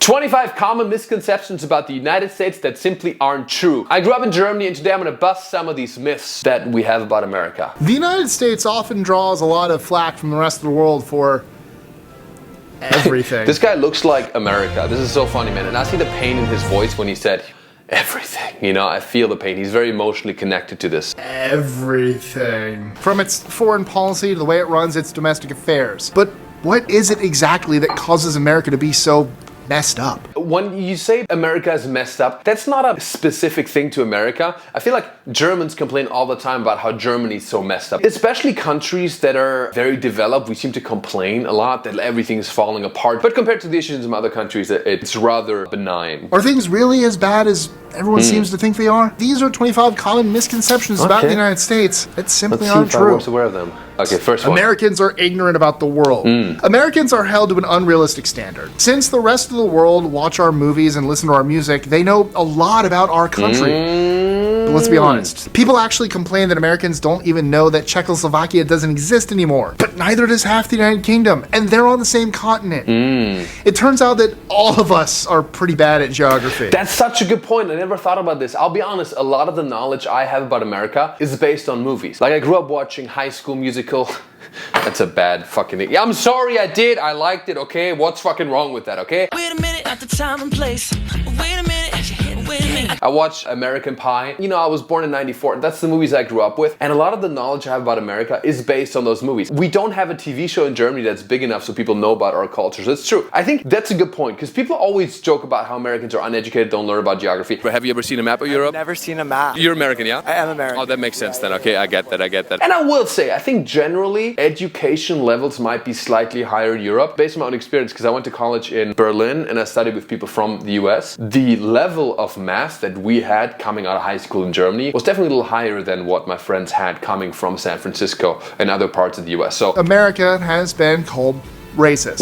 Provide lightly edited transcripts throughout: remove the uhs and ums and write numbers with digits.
25 common misconceptions about the United States that simply aren't true. I grew up in Germany and today I'm going to bust some of these myths that we have about America. The United States often draws a lot of flack from the rest of the world for everything. This guy looks like America. This is so funny, man. And I see the pain in his voice when he said everything. You know, I feel the pain. He's very emotionally connected to this. Everything. From its foreign policy to the way it runs its domestic affairs. But what is it exactly that causes America to be so messed up? When you say America is messed up, that's not a specific thing to America. I feel like Germans complain all the time about how Germany is so messed up. Especially countries that are very developed, we seem to complain a lot that everything is falling apart. But compared to the issues in some other countries, it's rather benign. Are things really as bad as everyone seems to think they are? These are 25 common misconceptions about the United States that simply aren't true. I was aware of them. Okay, first one. Americans are ignorant about the world. Americans are held to an unrealistic standard. Since the rest of the world watch our movies and listen to our music, they know a lot about our country. But let's be honest. People actually complain that Americans don't even know that Czechoslovakia doesn't exist anymore. But neither does half the United Kingdom, and they're on the same continent. It turns out that all of us are pretty bad at geography. That's such a good point. I never thought about this. I'll be honest, a lot of the knowledge I have about America is based on movies. Like I grew up watching High School Musical. That's a bad fucking thing. Yeah, I'm sorry I did. I liked it, okay? What's fucking wrong with that, okay? Wait a minute, at the time and place. Wait a minute, wait a minute. I watched American Pie. You know, I was born in '94. That's the movies I grew up with. And a lot of the knowledge I have about America is based on those movies. We don't have a TV show in Germany that's big enough so people know about our cultures. That's true. I think that's a good point because people always joke about how Americans are uneducated, don't learn about geography. But have you ever seen a map of Europe? I've never seen a map. You're American, yeah? I am American. Oh, that makes sense then. Okay, I get that. And I will say, I think generally education levels might be slightly higher in Europe based on my own experience because I went to college in Berlin and I studied with people from the US. The level of math that we had coming out of high school in Germany was definitely a little higher than what my friends had coming from San Francisco and other parts of the US. So America has been called racist.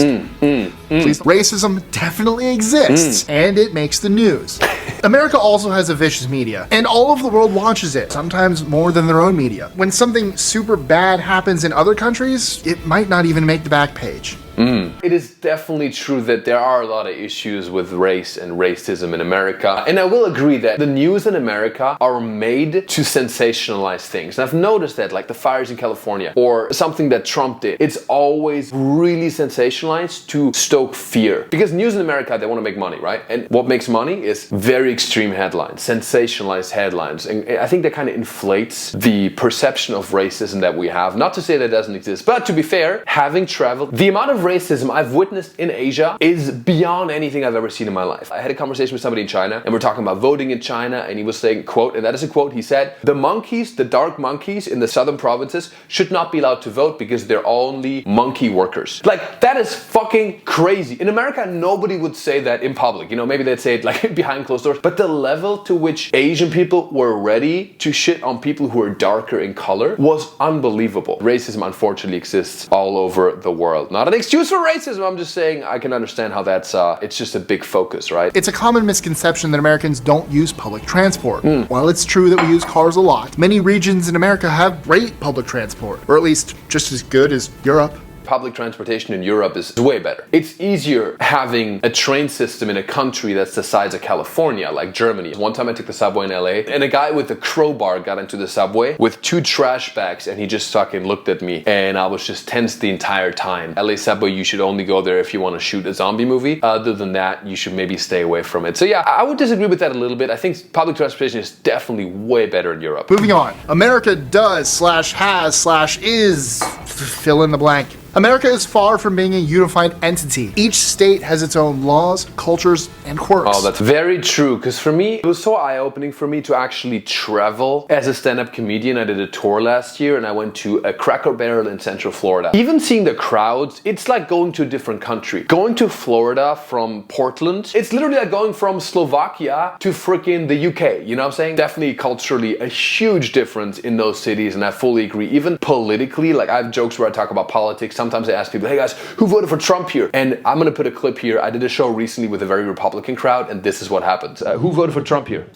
Please, racism definitely exists, and it makes the news. America also has a vicious media, and all of the world watches it, sometimes more than their own media. When something super bad happens in other countries, it might not even make the back page. It is definitely true that there are a lot of issues with race and racism in America. And I will agree that the news in America are made to sensationalize things. And I've noticed that, like the fires in California or something that Trump did, it's always really sensationalized to stoke fear. Because news in America, they want to make money, right? And what makes money is very extreme headlines, sensationalized headlines. And I think that kind of inflates the perception of racism that we have. Not to say that it doesn't exist, but to be fair, having traveled, the amount of racism I've witnessed in Asia is beyond anything I've ever seen in my life. I had a conversation with somebody in China and we're talking about voting in China and he was saying, quote, and that is a quote, he said, the monkeys, the dark monkeys in the southern provinces should not be allowed to vote because they're only monkey workers. Like, that is fucking crazy. In America, nobody would say that in public. You know, maybe they'd say it like behind closed doors, but the level to which Asian people were ready to shit on people who are darker in color was unbelievable. Racism unfortunately exists all over the world. Not an excuse for racism, I'm just saying I can understand how that's, it's just a big focus, right? It's a common misconception that Americans don't use public transport. While it's true that we use cars a lot, many regions in America have great public transport, or at least just as good as Europe. Public transportation in Europe is way better. It's easier having a train system in a country that's the size of California, like Germany. One time I took the subway in LA and a guy with a crowbar got into the subway with 2 trash bags and he just fucking looked at me and I was just tense the entire time. LA subway, you should only go there if you want to shoot a zombie movie. Other than that, you should maybe stay away from it. So yeah, I would disagree with that a little bit. I think public transportation is definitely way better in Europe. Moving on. America does/has/is fill in the blank. America is far from being a unified entity. Each state has its own laws, cultures, and quirks. Oh, that's very true, because for me, it was so eye-opening for me to actually travel as a stand-up comedian. I did a tour last year and I went to a Cracker Barrel in Central Florida. Even seeing the crowds, it's like going to a different country. Going to Florida from Portland, it's literally like going from Slovakia to freaking the UK, you know what I'm saying? Definitely culturally a huge difference in those cities, and I fully agree. Even politically, like I have jokes where I talk about politics. Sometimes I ask people, hey guys, who voted for Trump here? And I'm gonna put a clip here. I did a show recently with a very Republican crowd and this is what happened. Who voted for Trump here?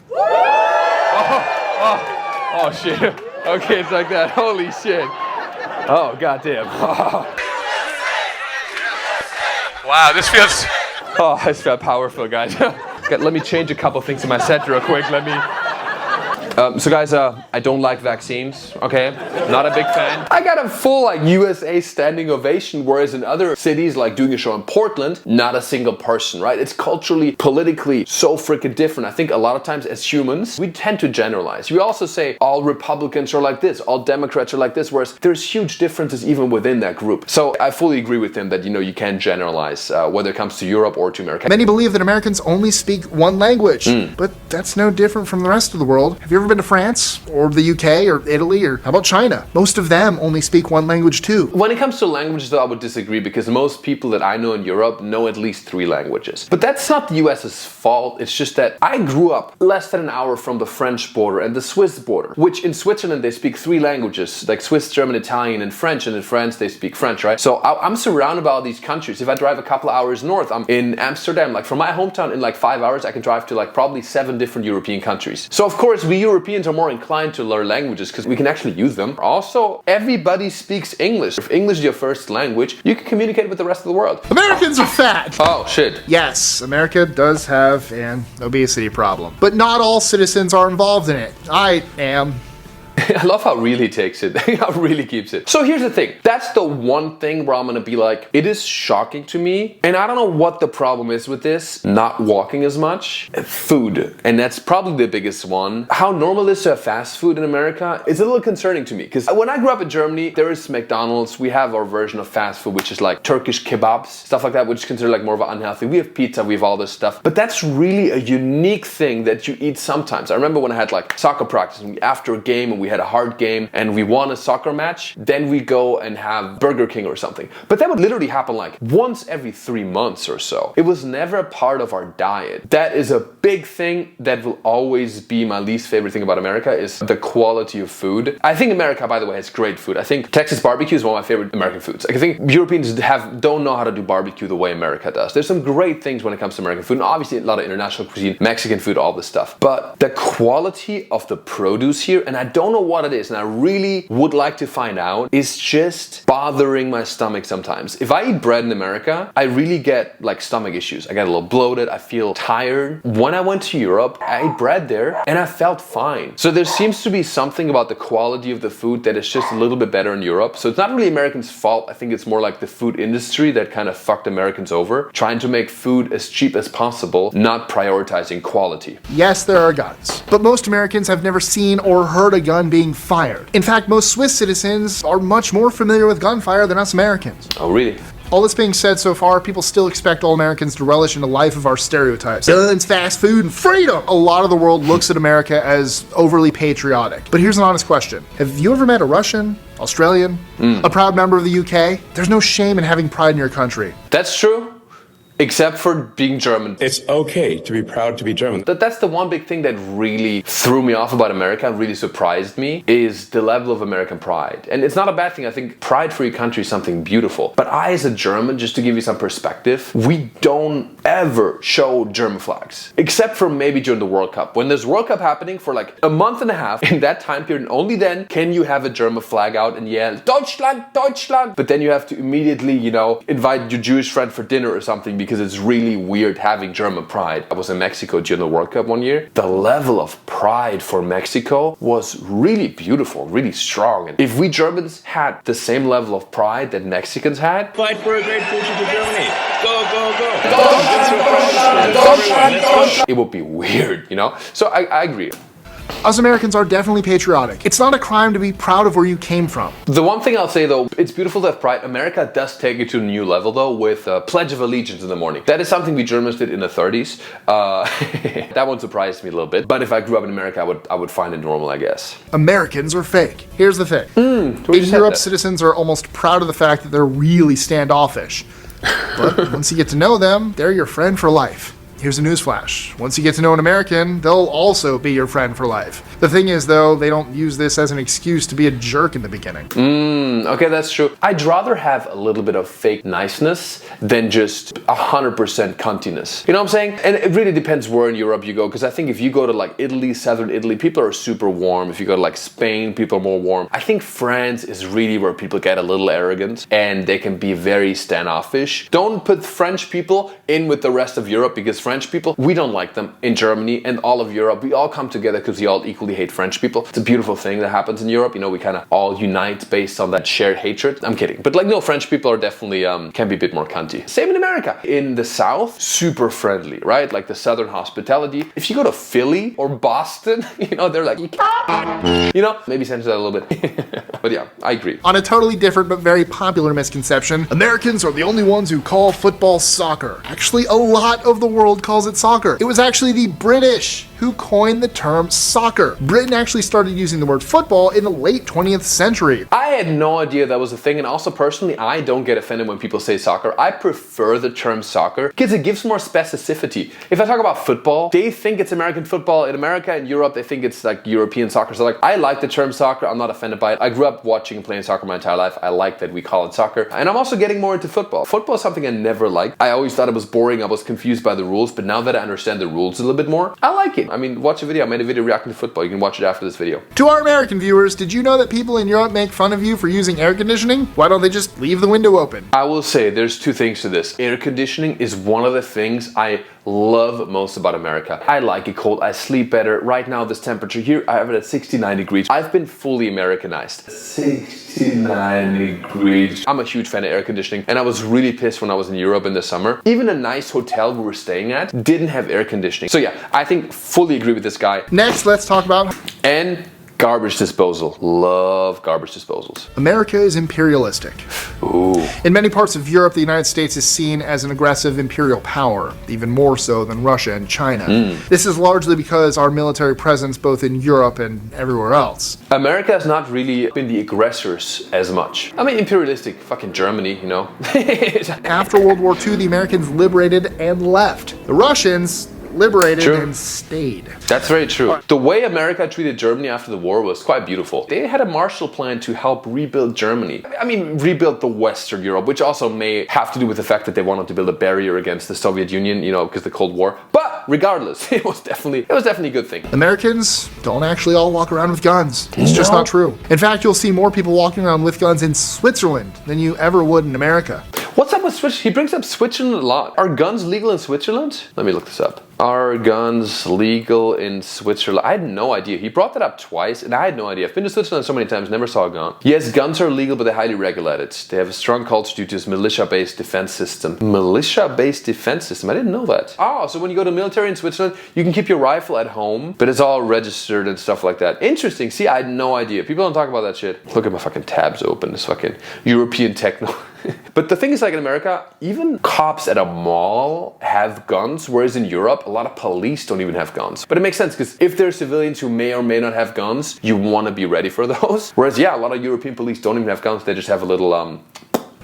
Oh shit. Okay, it's like that. Holy shit. Oh, goddamn. Wow, this feels Oh, I felt powerful, guys. Let me change a couple things in my set real quick. So guys, I don't like vaccines, okay? Not a big fan. I got a full like USA standing ovation, whereas in other cities, like doing a show in Portland, not a single person, right? It's culturally, politically so freaking different. I think a lot of times as humans, we tend to generalize. We also say all Republicans are like this, all Democrats are like this, whereas there's huge differences even within that group. So I fully agree with him that, you can't generalize whether it comes to Europe or to America. Many believe that Americans only speak one language, but that's no different from the rest of the world. Have you ever been to France or the UK or Italy, or how about China? Most of them only speak one language too. When it comes to languages though, I would disagree because most people that I know in Europe know at least 3 languages. But that's not the US's fault, it's just that I grew up less than an hour from the French border and the Swiss border, which in Switzerland they speak 3 languages, like Swiss, German, Italian and French, and in France they speak French, right? So I'm surrounded by all these countries. If I drive a couple hours north, I'm in Amsterdam. Like from my hometown in like 5 hours I can drive to like probably 7 different European countries. So of course we Europeans are more inclined to learn languages because we can actually use them. Also, everybody speaks English. If English is your first language, you can communicate with the rest of the world. Americans are fat! Oh, shit. Yes, America does have an obesity problem, but not all citizens are involved in it. I am. I love how real he takes it, how real he keeps it. So here's the thing, that's the one thing where I'm gonna be like, it is shocking to me, and I don't know what the problem is with this, not walking as much. Food, and that's probably the biggest one. How normal it is to have fast food in America is a little concerning to me, because when I grew up in Germany, there is McDonald's, we have our version of fast food, which is like Turkish kebabs, stuff like that, which is considered like more of an unhealthy. We have pizza, we have all this stuff, but that's really a unique thing that you eat sometimes. I remember when I had like soccer practice, and after a game, and we had a hard game and we won a soccer match, then we go and have Burger King or something. But that would literally happen like once every 3 months or so. It was never a part of our diet. That is a big thing that will always be my least favorite thing about America, is the quality of food. I think America, by the way, has great food. I think Texas barbecue is one of my favorite American foods. Like, I think Europeans don't know how to do barbecue the way America does. There's some great things when it comes to American food, and obviously a lot of international cuisine, Mexican food, all this stuff. But the quality of the produce here, and I don't know what it is, and I really would like to find out, is just bothering my stomach sometimes. If I eat bread in America, I really get like stomach issues. I get a little bloated, I feel tired. When I went to Europe, I ate bread there and I felt fine. So there seems to be something about the quality of the food that is just a little bit better in Europe. So it's not really Americans' fault. I think it's more like the food industry that kind of fucked Americans over, trying to make food as cheap as possible, not prioritizing quality. Yes, there are guns, but most Americans have never seen or heard a gun being fired. In fact, most Swiss citizens are much more familiar with gunfire than us Americans. Oh, really? All this being said so far, people still expect all Americans to relish in a life of our stereotypes. Guns, fast food, and freedom! A lot of the world looks at America as overly patriotic. But here's an honest question. Have you ever met a Russian, Australian, a proud member of the UK? There's no shame in having pride in your country. That's true. Except for being German. It's okay to be proud to be German. That's the one big thing that really threw me off about America and really surprised me, is the level of American pride. And it's not a bad thing. I think pride for your country is something beautiful. But I, as a German, just to give you some perspective, we don't ever show German flags. Except for maybe during the World Cup. When there's World Cup happening for like a month and a half, in that time period, and only then can you have a German flag out and yell, Deutschland, Deutschland! But then you have to immediately, invite your Jewish friend for dinner or something, because it's really weird having German pride. I was in Mexico during the World Cup one year. The level of pride for Mexico was really beautiful, really strong. And if we Germans had the same level of pride that Mexicans had, Fight for a great future for Germany. Go, go, go. it would be weird, So I agree. Us Americans are definitely patriotic. It's not a crime to be proud of where you came from. The one thing I'll say though, it's beautiful to have pride. America does take it to a new level though, with Pledge of Allegiance in the morning. That is something we Germans did in the 30s. That one surprised me a little bit. But if I grew up in America, I would find it normal, I guess. Americans are fake. Here's the thing. In Europe, citizens are almost proud of the fact that they're really standoffish. But once you get to know them, they're your friend for life. Here's a newsflash. Once you get to know an American, they'll also be your friend for life. The thing is, though, they don't use this as an excuse to be a jerk in the beginning. Okay, that's true. I'd rather have a little bit of fake niceness than just 100% cuntiness. You know what I'm saying? And it really depends where in Europe you go, because I think if you go to like Italy, southern Italy, people are super warm. If you go to like Spain, people are more warm. I think France is really where people get a little arrogant and they can be very standoffish. Don't put French people in with the rest of Europe, because French people, we don't like them in Germany and all of Europe. We all come together because we all equally hate French people. It's a beautiful thing that happens in Europe. You know, we kind of all unite based on that shared hatred. I'm kidding. But like, no, French people are definitely, can be a bit more cunty. Same in America. In the South, super friendly, right? Like the Southern hospitality. If you go to Philly or Boston, you know, they're like, you know, maybe censor that a little bit. But yeah, I agree. On a totally different but very popular misconception, Americans are the only ones who call football soccer. Actually, a lot of the world calls it soccer. It was actually the British who coined the term soccer. Britain actually started using the word football in the late 20th century. I had no idea that was a thing, and also personally, I don't get offended when people say soccer. I prefer the term soccer because it gives more specificity. If I talk about football, they think it's American football. In America and Europe, they think it's like European soccer. So like, I like the term soccer. I'm not offended by it. I grew up watching and playing soccer my entire life. I like that we call it soccer. And I'm also getting more into football. Football is something I never liked. I always thought it was boring. I was confused by the rules, but now that I understand the rules a little bit more, I like it. I mean, watch a video. I made a video reacting to football. You can watch it after this video. To our American viewers, did you know that people in Europe make fun of you for using air conditioning? Why don't they just leave the window open? I will say there's two things to this. Air conditioning is one of the things I love most about America. I like it cold. I sleep better. Right now, this temperature here, I have it at 69 degrees. I've been fully Americanized. 69 degrees. I'm a huge fan of air conditioning, and I was really pissed when I was in Europe in the summer. Even a nice hotel we were staying at didn't have air conditioning. So yeah, I think fully agree with this guy. Next, let's talk about Garbage disposal. Love garbage disposals. America is imperialistic. Ooh. In many parts of Europe, the United States is seen as an aggressive imperial power, even more so than Russia and China. This is largely because our military presence both in Europe and everywhere else. America has not really been the aggressors as much. I mean, imperialistic, fucking Germany, you know. After World War II, the Americans liberated and left. The Russians liberated and stayed. That's very true. The way America treated Germany after the war was quite beautiful. They had a Marshall Plan to help rebuild Germany. I mean, rebuild the Western Europe, which also may have to do with the fact that they wanted to build a barrier against the Soviet Union, you know, because of the Cold War. But regardless, it was definitely a good thing. Americans don't actually all walk around with guns. It's just not true. In fact, you'll see more people walking around with guns in Switzerland than you ever would in America. What's up with Switzerland? He brings up Switzerland a lot. Are guns legal in Switzerland? Let me look this up. Are guns legal in Switzerland? I had no idea. He brought that up twice, and I had no idea. I've been to Switzerland so many times, never saw a gun. Yes, guns are legal, but they're highly regulated. They have a strong culture due to this militia-based defense system. Militia-based defense system? I didn't know that. Oh, so when you go to military in Switzerland, you can keep your rifle at home, but it's all registered and stuff like that. Interesting. See, I had no idea. People don't talk about that shit. Look at my fucking tabs open. This fucking European techno. But the thing is, like in America, even cops at a mall have guns, whereas in Europe, a lot of police don't even have guns. But it makes sense, because if there are civilians who may or may not have guns, you want to be ready for those. Whereas, yeah, a lot of European police don't even have guns. They just have a little,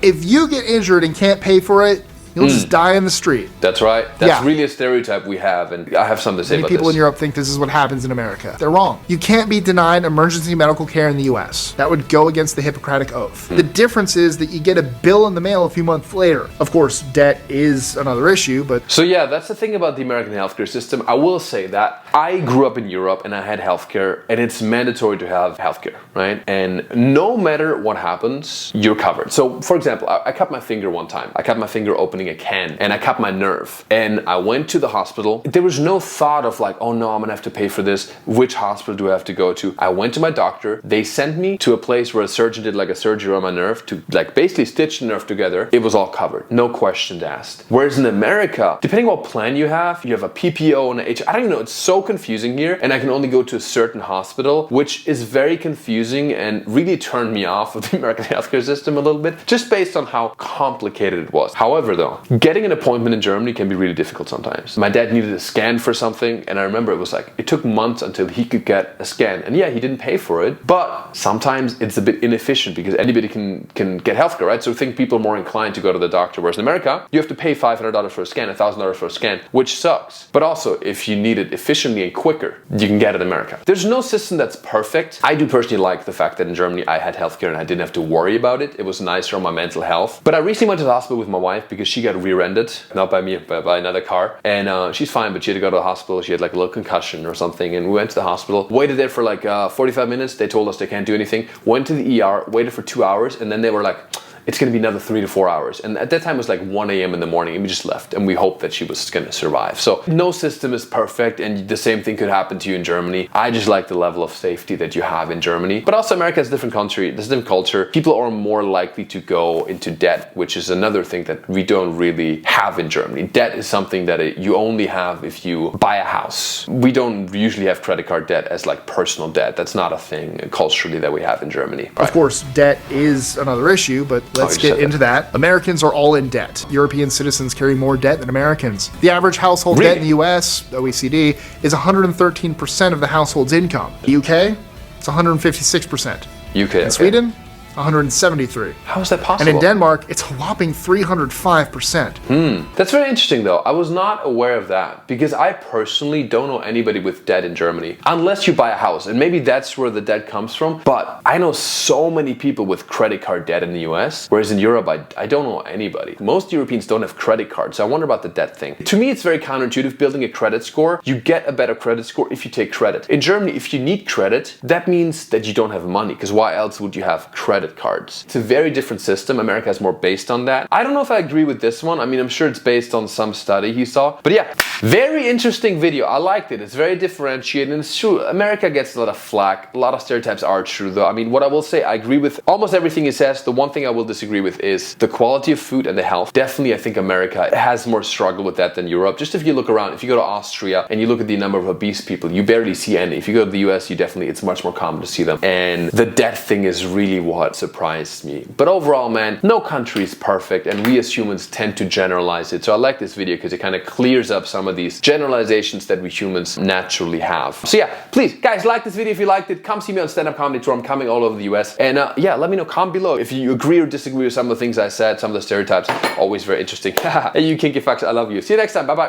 If you get injured and can't pay for it, you'll just die in the street. That's right. That's really a stereotype we have, and I have something to say about this. Many people in Europe think this is what happens in America. They're wrong. You can't be denied emergency medical care in the US. That would go against the Hippocratic Oath. The difference is that you get a bill in the mail a few months later. Of course, debt is another issue, but... So yeah, that's the thing about the American healthcare system. I will say that I grew up in Europe and I had healthcare, and it's mandatory to have healthcare, right? And no matter what happens, you're covered. So for example, I cut my finger one time. I cut my finger opening a can, and I cut my nerve, and I went to the hospital. There was no thought of like, oh no, I'm gonna have to pay for this. Which hospital do I have to go to? I went to my doctor. They sent me to a place where a surgeon did like a surgery on my nerve to like basically stitch the nerve together. It was all covered. No questions asked. Whereas in America, depending on what plan you have a PPO and I don't even know. It's so confusing here, and I can only go to a certain hospital, which is very confusing and really turned me off of the American healthcare system a little bit, just based on how complicated it was. However though, now. Getting an appointment in Germany can be really difficult sometimes. My dad needed a scan for something, and I remember it was like, it took months until he could get a scan. And yeah, he didn't pay for it, but sometimes it's a bit inefficient because anybody can get healthcare, right? So I think people are more inclined to go to the doctor, whereas in America, you have to pay $500 for a scan, $1,000 for a scan, which sucks. But also, if you need it efficiently and quicker, you can get it in America. There's no system that's perfect. I do personally like the fact that in Germany, I had healthcare and I didn't have to worry about it. It was nicer on my mental health. But I recently went to the hospital with my wife because she got rear-ended, not by me, but by another car. And she's fine, but she had to go to the hospital. She had like a little concussion or something. And we went to the hospital, waited there for like 45 minutes. They told us they can't do anything. Went to the ER, waited for 2 hours. And then they were like, it's going to be another 3 to 4 hours. And at that time it was like 1 a.m. in the morning, and we just left, and we hoped that she was going to survive. So no system is perfect, and the same thing could happen to you in Germany. I just like the level of safety that you have in Germany. But also America is a different country, there's a different culture. People are more likely to go into debt, which is another thing that we don't really have in Germany. Debt is something that you only have if you buy a house. We don't usually have credit card debt as like personal debt. That's not a thing culturally that we have in Germany. Of course, debt is another issue, but let's get into that. Americans are all in debt. European citizens carry more debt than Americans. The average household debt in the US, OECD, is 113% of the household's income. The UK, it's 156%. UK. In Sweden, 173. How is that possible? And in Denmark, it's a whopping 305%. That's very interesting though. I was not aware of that because I personally don't know anybody with debt in Germany unless you buy a house, and maybe that's where the debt comes from. But I know so many people with credit card debt in the US, whereas in Europe I don't know anybody. Most Europeans don't have credit cards, so I wonder about the debt thing. To me, it's very counterintuitive building a credit score. You get a better credit score if you take credit. In Germany, if you need credit, that means that you don't have money, because why else would you have credit cards? It's a very different system. America is more based on that. I don't know if I agree with this one. I mean, I'm sure it's based on some study he saw. But yeah, very interesting video. I liked it. It's very differentiated, and it's true. America gets a lot of flack. A lot of stereotypes are true though. I mean, what I will say, I agree with almost everything he says. The one thing I will disagree with is the quality of food and the health. Definitely, I think America has more struggle with that than Europe. Just if you look around, if you go to Austria and you look at the number of obese people, you barely see any. If you go to the US, it's much more common to see them. And the debt thing is really what surprised me. But overall, man, no country is perfect, and we as humans tend to generalize it. So I like this video because it kind of clears up some of these generalizations that we humans naturally have. So yeah, please, guys, like this video if you liked it. Come see me on stand-up comedy tour. I'm coming all over the US. And yeah, let me know, comment below if you agree or disagree with some of the things I said, some of the stereotypes. Always very interesting. And you kinky fucks, I love you. See you next time. Bye-bye.